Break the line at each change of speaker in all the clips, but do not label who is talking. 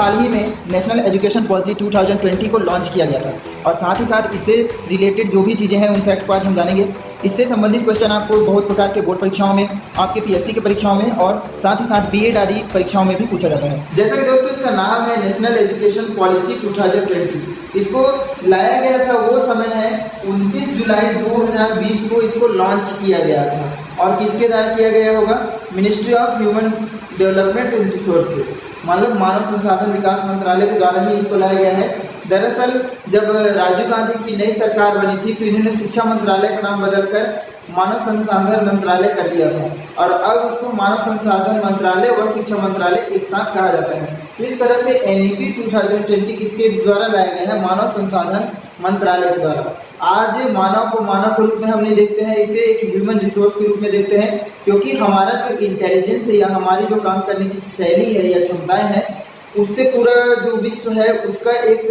हाल ही में national education policy 2020 को launch किया गया था और साथ ही साथ इससे रिलेटेड जो भी चीज़ें हैं उन फैक्ट को आज हम जानेंगे। इससे संबंधित क्वेश्चन आपको बहुत प्रकार के बोर्ड परीक्षाओं में, आपके पीएससी की परीक्षाओं में और साथ ही साथ बीएड आदि परीक्षाओं में भी पूछा जाता है। जैसा कि दोस्तों इसका नाम है नेशनल एजुकेशन पॉलिसी 2020। इसको लाया गया था वो समय है 29 जुलाई 2020 को इसको लॉन्च किया गया था और किसके द्वारा किया गया होगा? Ministry of human development and resources, मतलब मानव संसाधन विकास मंत्रालय के द्वारा ही इसको लाया गया है। दरअसल जब राजीव गांधी की नई सरकार बनी थी तो इन्होंने शिक्षा मंत्रालय का नाम बदलकर मानव संसाधन मंत्रालय कर दिया था और अब उसको मानव संसाधन मंत्रालय व शिक्षा मंत्रालय एक साथ कहा जाता है। तो इस तरह से एनईपी 2020 किसके द्वारा लाया गया है? मानव संसाधन मंत्रालय के द्वारा। आज मानव को मानव के रूप में हम नहीं देखते हैं, इसे एक ह्यूमन रिसोर्स के रूप में देखते हैं, क्योंकि हमारा जो इंटेलिजेंस है या हमारी जो काम करने की शैली है या क्षमताएं हैं उससे पूरा जो विश्व है उसका एक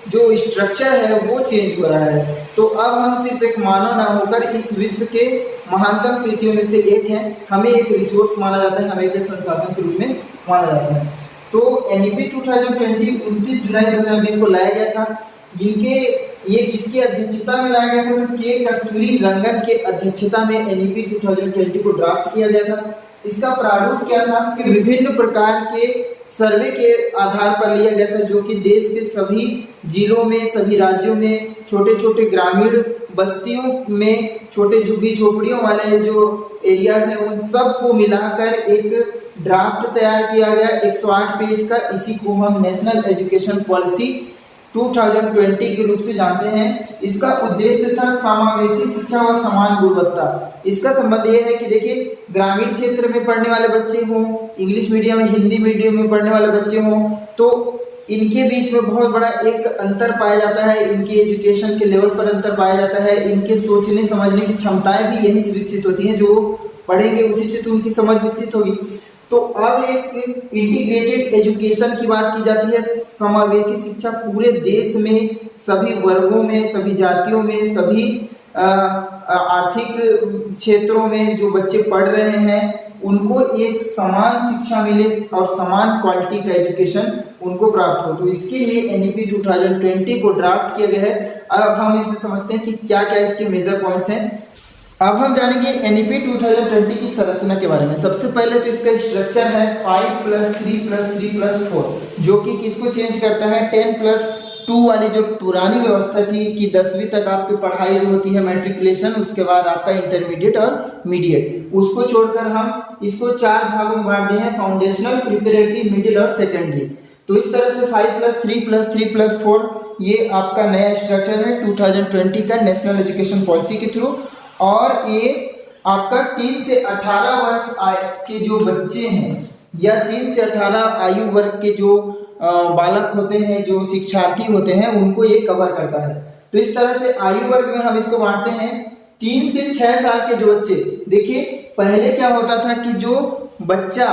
जो स्ट्रक्चर है वो चेंज हो रहा है। तो अब हम सिर्फ एक मानव ना होकर इस विश्व के महानतम कृतियों में से एक हैं, हमें एक रिसोर्स माना जाता है, हमें एक संसाधन के रूप में माना जाता है। तो एनईपी 2020 29 जुलाई 2020 को लाया गया था, जिनके ये किसकी अध्यक्षता में लाया गया था? तो के कस्तूरी रंगन के अध्यक्षता में एनईपी 2020 को ड्राफ्ट किया गया था। इसका प्रारूप क्या था कि विभिन्न प्रकार के सर्वे के आधार पर लिया गया था, जो कि देश के सभी जिलों में, सभी राज्यों में, छोटे छोटे ग्रामीण बस्तियों में, छोटे झुग्गी झोपड़ियों वाले जो एरियाज हैं उन सब को मिलाकर एक ड्राफ्ट तैयार किया गया 108 पेज का। इसी को हम नेशनल एजुकेशन पॉलिसी 2020 के रूप से जानते हैं। इसका उद्देश्य था समावेशी शिक्षा व समान गुणवत्ता। इसका संबंध ये है कि देखिए, ग्रामीण क्षेत्र में पढ़ने वाले बच्चे हों, इंग्लिश मीडियम में, हिंदी मीडियम में पढ़ने वाले बच्चे हों, तो इनके बीच में बहुत बड़ा एक अंतर पाया जाता है, इनकी एजुकेशन के लेवल पर अंतर पाया जाता है, इनके सोचने समझने की क्षमताएं भी यहीं से विकसित होती हैं। जो पढ़ेंगे उसी से तो उनकी समझ विकसित होगी। तो अब एक इंटीग्रेटेड एजुकेशन की बात की जाती है, समावेशी शिक्षा पूरे देश में, सभी वर्गों में, सभी जातियों में, सभी आर्थिक क्षेत्रों में जो बच्चे पढ़ रहे हैं उनको एक समान शिक्षा मिले और समान क्वालिटी का एजुकेशन उनको प्राप्त हो। तो इसके लिए एनईपी 2020 को ड्राफ्ट किया गया है। अब हम इसमें समझते हैं कि क्या क्या इसके मेजर पॉइंट्स हैं। अब हम जानेंगे एनईपी 2020 की संरचना के बारे में। सबसे पहले तो इसका स्ट्रक्चर है 5+3+3+4, जो कि किसको चेंज करता है? 10+2 वाली जो पुरानी व्यवस्था थी कि 10वीं तक आपकी पढ़ाई जो होती है मैट्रिकुलेशन, उसके बाद आपका इंटरमीडिएट और मीडिएट, उसको छोड़कर हम इसको 4 भागों में बांट दिए हैं: फाउंडेशनल, प्रिपरेटरी, मिडिल और सेकेंडरी। तो इस तरह से 5+3+3+4 ये आपका नया स्ट्रक्चर है 2020 का नेशनल एजुकेशन पॉलिसी के थ्रू। और ये आपका 3 से 18 वर्ष के जो बच्चे हैं या 3 से 18 आयु वर्ग के जो बालक होते हैं, जो शिक्षार्थी होते हैं, उनको ये कवर करता है। तो इस तरह से आयु वर्ग में हम इसको बांटते हैं। 3 से 6 साल के जो बच्चे, देखिए पहले क्या होता था कि जो बच्चा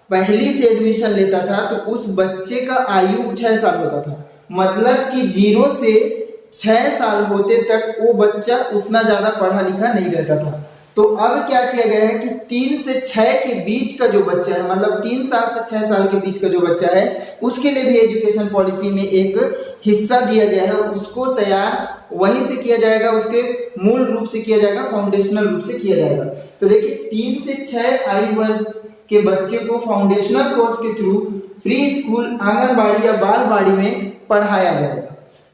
पहली से एडमिशन लेता था तो उस बच्चे का आयु 6 साल होता था, मतलब कि 0 से 6 साल होते तक वो बच्चा उतना ज्यादा पढ़ा लिखा नहीं रहता था। तो अब क्या किया गया है कि 3 से 6 के बीच का जो बच्चा है, मतलब 3 साल से 6 साल के बीच का जो बच्चा है, उसके लिए भी एजुकेशन पॉलिसी में एक हिस्सा दिया गया है। उसको तैयार वहीं से किया जाएगा, उसके मूल रूप से किया जाएगा, फाउंडेशनल रूप से किया जाएगा। तो देखिए 3 से 6 आयु वर्ग के बच्चे को फाउंडेशनल कोर्स के थ्रू फ्री स्कूल, आंगनबाड़ी या बालवाड़ी में पढ़ाया जाएगा।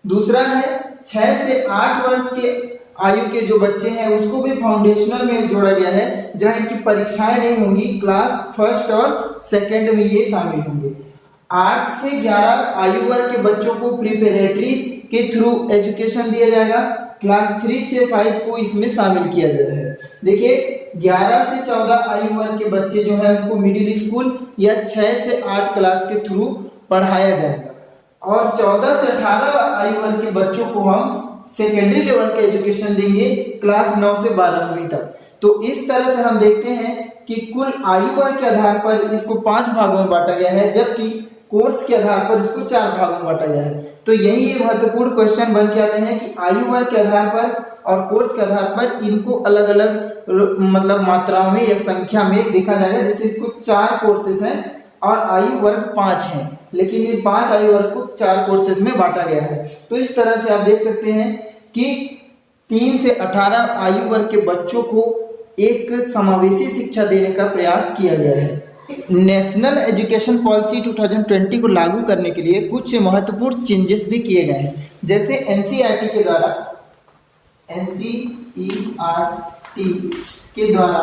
दूसरा है 6 से 8 वर्ष के आयु के जो बच्चे हैं उसको भी फाउंडेशनल में जोड़ा गया है, जहां इनकी परीक्षाएं नहीं होंगी, क्लास फर्स्ट और सेकंड में ये शामिल होंगे। 8 से 11 आयु वर्ग के बच्चों को प्रिपरेटरी के थ्रू एजुकेशन दिया जाएगा। क्लास 3 से 5 को इसमें शामिल किया गया है। देखिए 11 से 14 आयु वर्ग के बच्चे जो है उनको मिडिल स्कूल या 6 से 8 क्लास के थ्रू पढ़ाया जाएगा और 14 से 18 आयु वर्ग के बच्चों को हम सेकेंडरी लेवल का एजुकेशन देंगे क्लास 9 से 12वीं तक। तो इस तरह से हम देखते हैं कि कुल आयु वर्ग के आधार पर इसको 5 भागों में बांटा गया है, जबकि कोर्स के आधार पर इसको 4 भागों में बांटा गया है। तो यही ये महत्वपूर्ण क्वेश्चन बन के आते हैं कि आयु वर्ग के आधार पर और कोर्स के आधार पर इनको अलग अलग मतलब मात्राओं में या संख्या में देखा जाएगा। जैसे इसको 4 कोर्सेज हैं और आयु वर्ग 5 हैं, लेकिन इन 5 आयु वर्ग को 4 कोर्सेज में बांटा गया है। तो इस तरह से आप देख सकते हैं कि 3 से 18 आयु वर्ग के बच्चों को एक समावेशी शिक्षा देने का प्रयास किया गया है। नेशनल एजुकेशन पॉलिसी 2020 को लागू करने के लिए कुछ महत्वपूर्ण चेंजेस भी किए गए हैं, जैसे एनसीईआरटी के द्वारा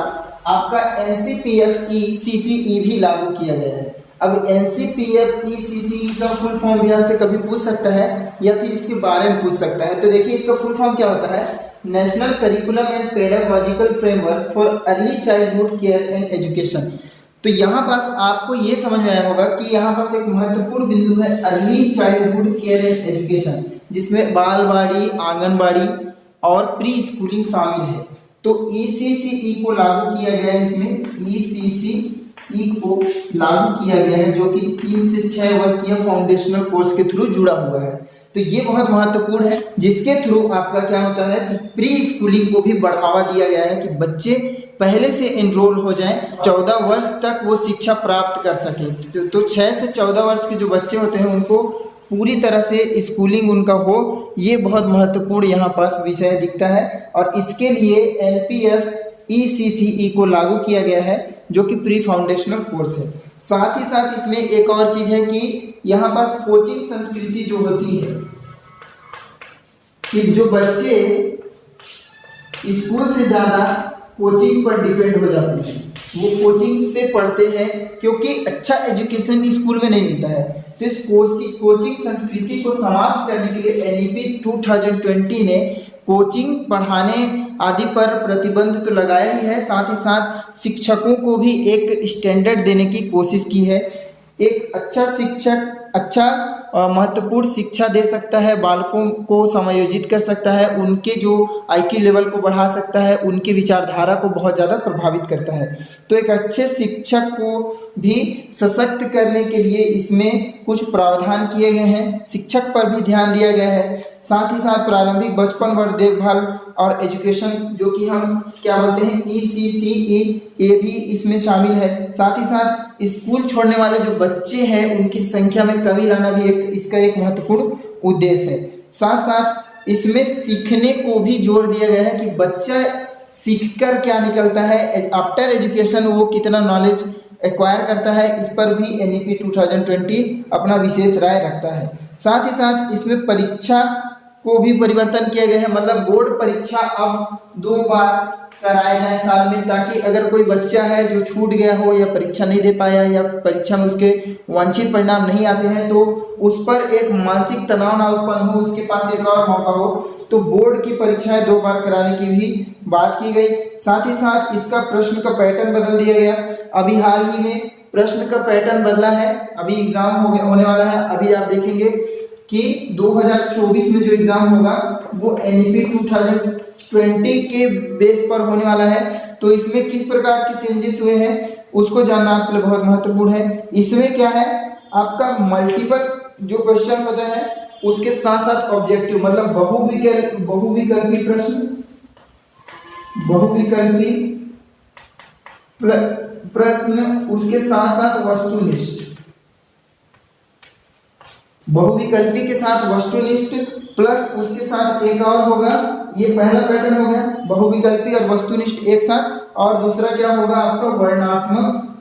आपका एनसीपीएफई सीसीई भी लागू किया गया है। अब एनसीपीएफई सीसीई का फुल फॉर्म भी आपसे कभी पूछ सकता है या फिर इसके बारे में पूछ सकता है। तो देखिए इसका फुल फॉर्म क्या होता है, national curriculum and pedagogical framework for early childhood care and education. तो यहाँ पास आपको ये समझ में आया होगा कि यहाँ पास एक महत्वपूर्ण बिंदु है early childhood care and education, जिसमें बालवाड़ी, आंगनबाड़ी और प्री स्कूलिंग शामिल है। तो ईसीसीई को लागू किया गया है, इसमें ईसीसीई को लागू किया गया है, जो कि 3 से 6 वर्षीय फाउंडेशनल कोर्स के थ्रू जुड़ा हुआ है। तो ये बहुत महत्वपूर्ण है, जिसके थ्रू आपका क्या होता है कि प्री स्कूलिंग को भी बढ़ावा दिया गया है कि बच्चे पहले से एनरोल हो जाएं, 14 वर्ष तक वो शिक्षा प्राप्त कर सकें। तो 6 से 14 वर्ष के जो बच्चे होते हैं उनको पूरी तरह से स्कूलिंग उनका हो, ये बहुत महत्वपूर्ण यहाँ पास विषय दिखता है। और इसके लिए एनपीएफ ईसीसीई को लागू किया गया है, जो कि प्री फाउंडेशनल कोर्स है। साथ ही साथ इसमें एक और चीज है कि यहाँ पास कोचिंग संस्कृति जो होती है कि जो बच्चे स्कूल से ज्यादा कोचिंग पर डिपेंड हो जाते हैं, वो कोचिंग से पढ़ते हैं, क्योंकि अच्छा एजुकेशन स्कूल में नहीं मिलता है। तो इस कोचिंग संस्कृति को समाप्त करने के लिए एनईपी 2020 ने कोचिंग पढ़ाने आदि पर प्रतिबंध तो लगाया ही है, साथ ही साथ शिक्षकों को भी एक स्टैंडर्ड देने की कोशिश की है। एक अच्छा शिक्षक महत्वपूर्ण शिक्षा दे सकता है, बालकों को समायोजित कर सकता है, उनके जो आईक्यू लेवल को बढ़ा सकता है, उनके विचारधारा को बहुत ज़्यादा प्रभावित करता है। तो एक अच्छे शिक्षक को भी सशक्त करने के लिए इसमें कुछ प्रावधान किए गए हैं, शिक्षक पर भी ध्यान दिया गया है। साथ ही साथ प्रारंभिक बचपन वर्ग देखभाल और एजुकेशन, जो कि हम क्या बोलते हैं ईसीसीई, ये भी इसमें शामिल है। साथ ही साथ स्कूल छोड़ने वाले जो बच्चे हैं उनकी संख्या में कमी लाना भी इसका एक महत्वपूर्ण उद्देश्य है। साथ साथ इसमें सीखने को भी जोर दिया गया है कि बच्चा सीखकर क्या निकलता है, आफ्टर एजुकेशन वो कितना नॉलेज एक्वायर करता है, इस पर भी एनईपी 2020 अपना विशेष राय रखता है। साथ ही साथ इसमें परीक्षा को भी परिवर्तन किया गया है, मतलब बोर्ड परीक्षा अब 2 बार कराए जाए साल में, ताकि अगर कोई बच्चा है जो छूट गया हो या परीक्षा नहीं दे पाया या परीक्षा में उसके वांछित परिणाम नहीं आते हैं तो उस पर एक मानसिक तनाव ना उत्पन्न हो, उसके पास एक और मौका हो। तो बोर्ड की परीक्षाएं 2 बार कराने की भी बात की गई। साथ ही साथ इसका प्रश्न का पैटर्न बदल दिया गया। अभी हाल ही में प्रश्न का पैटर्न बदला है, अभी एग्जाम होने वाला है। अभी आप देखेंगे कि 2024 में जो एग्जाम होगा वो एनईपी 2020 के बेस पर होने वाला है। तो इसमें किस प्रकार के चेंजेस हुए हैं उसको जानना आपके लिए बहुत महत्वपूर्ण है। इसमें क्या है, आपका मल्टीपल जो क्वेश्चन होते हैं उसके साथ साथ ऑब्जेक्टिव, मतलब बहुविकल्पी प्रश्न, उसके साथ साथ वस्तुनिष्ठ, बहुविकल्पी के साथ वस्तुनिष्ठ, प्लस उसके साथ एक और होगा, ये पहला पैटर्न हो गया बहुविकल्पी और वस्तुनिष्ठ एक साथ, और दूसरा क्या होगा आपका वर्णनात्मक,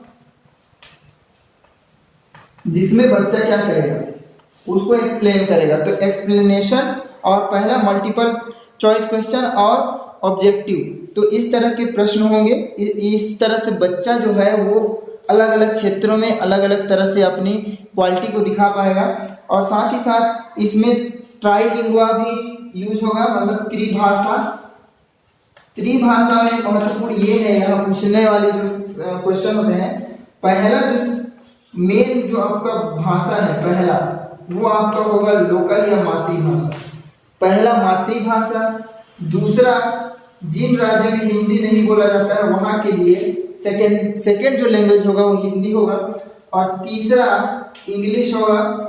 जिसमें बच्चा क्या करेगा उसको एक्सप्लेन करेगा। तो एक्सप्लेनेशन और पहला मल्टीपल चॉइस क्वेश्चन और ऑब्जेक्टिव, तो इस तरह के प्रश्न होंगे। इस तरह से बच्चा जो है वो अलग अलग क्षेत्रों में अलग अलग तरह से अपनी क्वालिटी को दिखा पाएगा। और साथ ही साथ इसमें ट्राइलिंगुआ भी यूज होगा, मतलब त्रिभाषा में महत्वपूर्ण ये है, यहाँ पूछने वाले जो क्वेश्चन होते हैं, पहला जो मेन जो आपका भाषा है पहला वो आपका होगा लोकल या मातृभाषा, पहला मातृभाषा। दूसरा जिन राज्यों में हिंदी नहीं बोला जाता है वहां के लिए सेकेंड जो लैंग्वेज होगा वो हिंदी होगा, और तीसरा इंग्लिश होगा।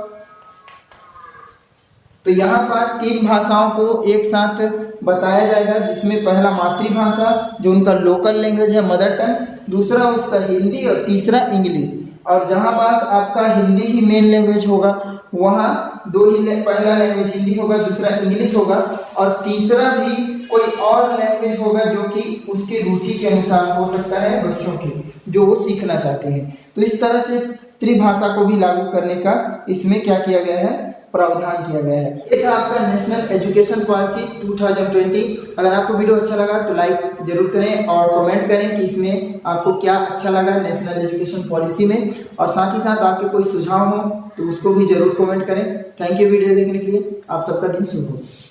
तो यहाँ पास 3 भाषाओं को एक साथ बताया जाएगा, जिसमें पहला मातृभाषा जो उनका लोकल लैंग्वेज है मदर टंग, दूसरा उसका हिंदी और तीसरा इंग्लिश। और जहाँ पास आपका हिंदी ही मेन लैंग्वेज होगा वहाँ दो ही पहला लैंग्वेज हिंदी होगा, दूसरा इंग्लिश होगा और तीसरा भी कोई और लैंग्वेज होगा जो कि उसके रुचि के अनुसार हो सकता है बच्चों के, जो वो सीखना चाहते हैं। तो इस तरह से त्रिभाषा को भी लागू करने का इसमें क्या किया गया है, प्रावधान किया गया है। ये था आपका नेशनल एजुकेशन पॉलिसी 2020। अगर आपको वीडियो अच्छा लगा तो लाइक जरूर करें और कमेंट करें कि इसमें आपको क्या अच्छा लगा नेशनल एजुकेशन पॉलिसी में, और साथ ही साथ आपके कोई सुझाव हो तो उसको भी जरूर कमेंट करें। थैंक यू वीडियो देखने के लिए, आप सबका दिन शुभ हो।